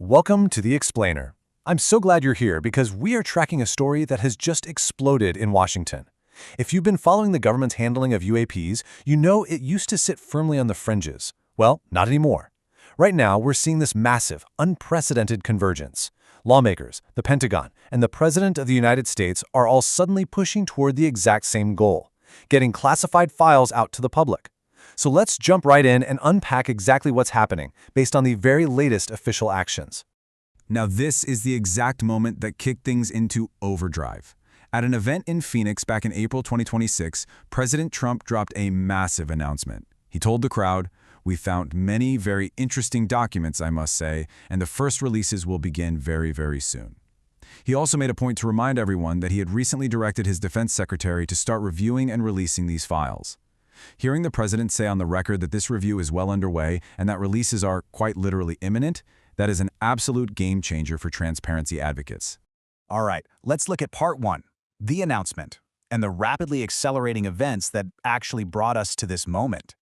Welcome to The Explainer. I'm so glad you're here because we are tracking a story that has just exploded in Washington. If you've been following the government's handling of UAPs, you know it used to sit firmly on the fringes. Well, not anymore. Right now, we're seeing this massive, unprecedented convergence. Lawmakers, the Pentagon, and the President of the United States are all suddenly pushing toward the exact same goal: getting classified files out to the public. So let's jump right in and unpack exactly what's happening based on the very latest official actions. Now this is the exact moment that kicked things into overdrive. At an event in Phoenix back in April 2026, President Trump dropped a massive announcement. He told the crowd, "We found many very interesting documents, I must say, and the first releases will begin very, very soon." He also made a point to remind everyone that he had recently directed his defense secretary to start reviewing and releasing these files. Hearing the president say on the record that this review is well underway and that releases are quite literally imminent, that is an absolute game changer for transparency advocates. All right, let's look at part one, the announcement, and the rapidly accelerating events that actually brought us to this moment.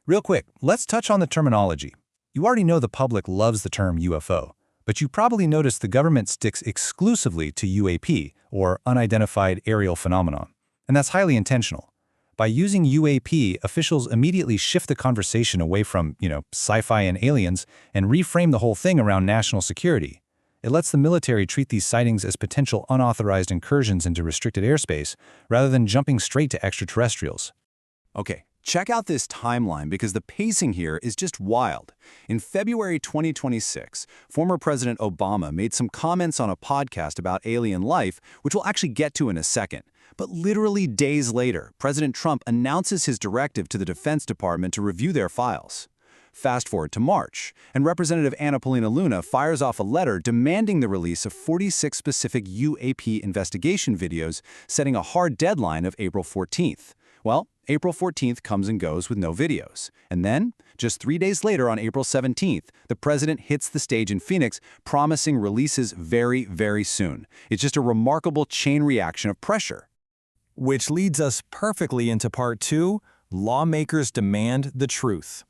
Real quick, let's touch on the terminology. You already know the public loves the term UFO, but you probably noticed the government sticks exclusively to UAP, or unidentified aerial phenomenon, and that's highly intentional. By using UAP, officials immediately shift the conversation away from, sci-fi and aliens and reframe the whole thing around national security. It lets the military treat these sightings as potential unauthorized incursions into restricted airspace rather than jumping straight to extraterrestrials. Okay, check out this timeline because the pacing here is just wild. In February 2026, former President Obama made some comments on a podcast about alien life, which we'll actually get to in a second. But literally days later, President Trump announces his directive to the Defense Department to review their files. Fast forward to March, and Representative Anna Paulina Luna fires off a letter demanding the release of 46 specific UAP investigation videos, setting a hard deadline of April 14th. Well, April 14th comes and goes with no videos. And then, just 3 days later on April 17th, the president hits the stage in Phoenix, promising releases very, very soon. It's just a remarkable chain reaction of pressure. Which leads us perfectly into part two, lawmakers demand the truth.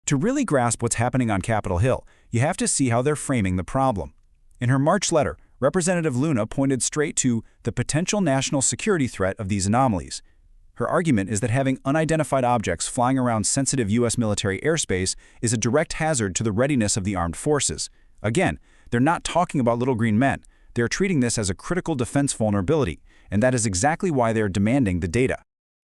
To really grasp what's happening on Capitol Hill, you have to see how they're framing the problem. In her March letter, Representative Luna pointed straight to the potential national security threat of these anomalies. Her argument is that having unidentified objects flying around sensitive U.S. military airspace is a direct hazard to the readiness of the armed forces. Again, they're not talking about little green men. They're treating this as a critical defense vulnerability, and that is exactly why they're demanding the data.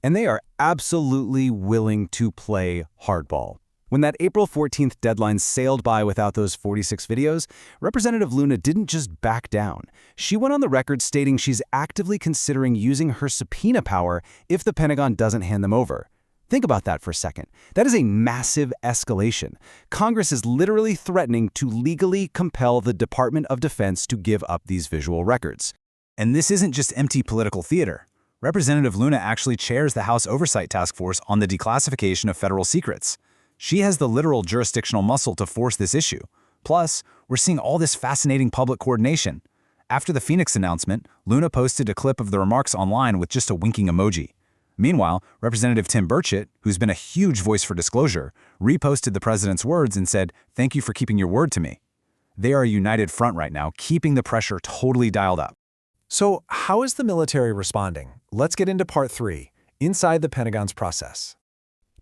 And they are absolutely willing to play hardball. When that April 14th deadline sailed by without those 46 videos, Representative Luna didn't just back down. She went on the record stating she's actively considering using her subpoena power if the Pentagon doesn't hand them over. Think about that for a second. That is a massive escalation. Congress is literally threatening to legally compel the Department of Defense to give up these visual records. And this isn't just empty political theater. Representative Luna actually chairs the House Oversight Task Force on the declassification of federal secrets. She has the literal jurisdictional muscle to force this issue. Plus, we're seeing all this fascinating public coordination. After the Phoenix announcement, Luna posted a clip of the remarks online with just a winking emoji. Meanwhile, Representative Tim Burchett, who's been a huge voice for disclosure, reposted the president's words and said, "Thank you for keeping your word to me." They are a united front right now, keeping the pressure totally dialed up. So how is the military responding? Let's get into part three, inside the Pentagon's process.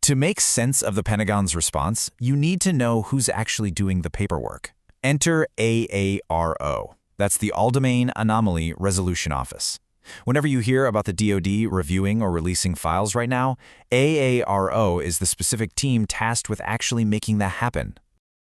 To make sense of the Pentagon's response, you need to know who's actually doing the paperwork. Enter AARO. That's the All-Domain Anomaly Resolution Office. Whenever you hear about the DoD reviewing or releasing files right now, AARO is the specific team tasked with actually making that happen.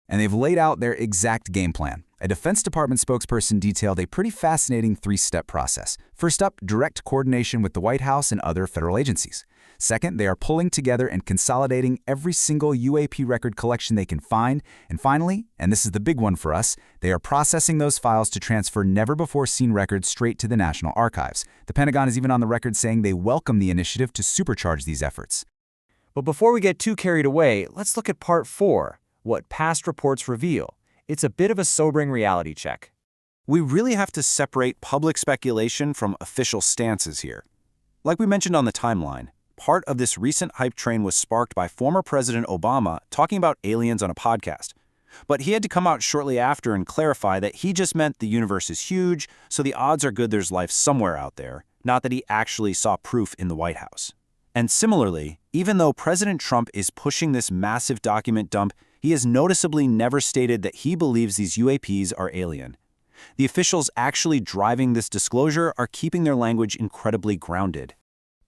And they've laid out their exact game plan. A Defense Department spokesperson detailed a pretty fascinating three-step process. First up, direct coordination with the White House and other federal agencies. Second, they are pulling together and consolidating every single UAP record collection they can find. And finally, and this is the big one for us, they are processing those files to transfer never-before-seen records straight to the National Archives. The Pentagon is even on the record saying they welcome the initiative to supercharge these efforts. But before we get too carried away, let's look at part four, what past reports reveal. It's a bit of a sobering reality check. We really have to separate public speculation from official stances here. Like we mentioned on the timeline, part of this recent hype train was sparked by former President Obama talking about aliens on a podcast. But he had to come out shortly after and clarify that he just meant the universe is huge, so the odds are good there's life somewhere out there, not that he actually saw proof in the White House. And similarly, even though President Trump is pushing this massive document dump, he has noticeably never stated that he believes these UAPs are alien. The officials actually driving this disclosure are keeping their language incredibly grounded.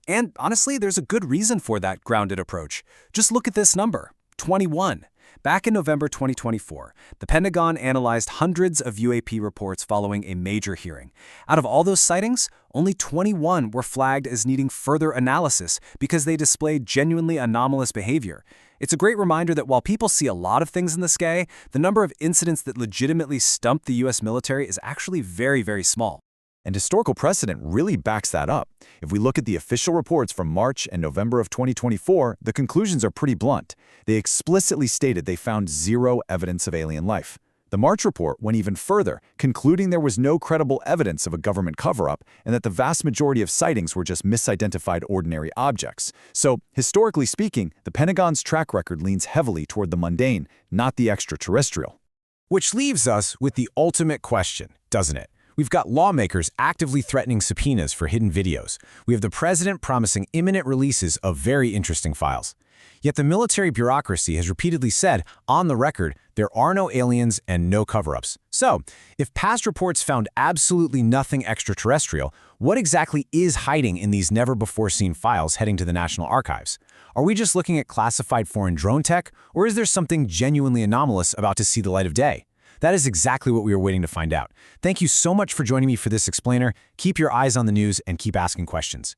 And honestly, there's a good reason for that grounded approach. Just look at this number, 21. Back in November 2024, the Pentagon analyzed hundreds of UAP reports following a major hearing. Out of all those sightings, only 21 were flagged as needing further analysis because they displayed genuinely anomalous behavior. It's a great reminder that while people see a lot of things in the sky, the number of incidents that legitimately stump the U.S. military is actually very, very small. And historical precedent really backs that up. If we look at the official reports from March and November of 2024, the conclusions are pretty blunt. They explicitly stated they found zero evidence of alien life. The March report went even further, concluding there was no credible evidence of a government cover-up and that the vast majority of sightings were just misidentified ordinary objects. So, historically speaking, the Pentagon's track record leans heavily toward the mundane, not the extraterrestrial. Which leaves us with the ultimate question, doesn't it? We've got lawmakers actively threatening subpoenas for hidden videos. We have the president promising imminent releases of very interesting files. Yet the military bureaucracy has repeatedly said, on the record, there are no aliens and no cover-ups. So, if past reports found absolutely nothing extraterrestrial, what exactly is hiding in these never-before-seen files heading to the National Archives? Are we just looking at classified foreign drone tech, or is there something genuinely anomalous about to see the light of day? That is exactly what we are waiting to find out. Thank you so much for joining me for this explainer. Keep your eyes on the news and keep asking questions.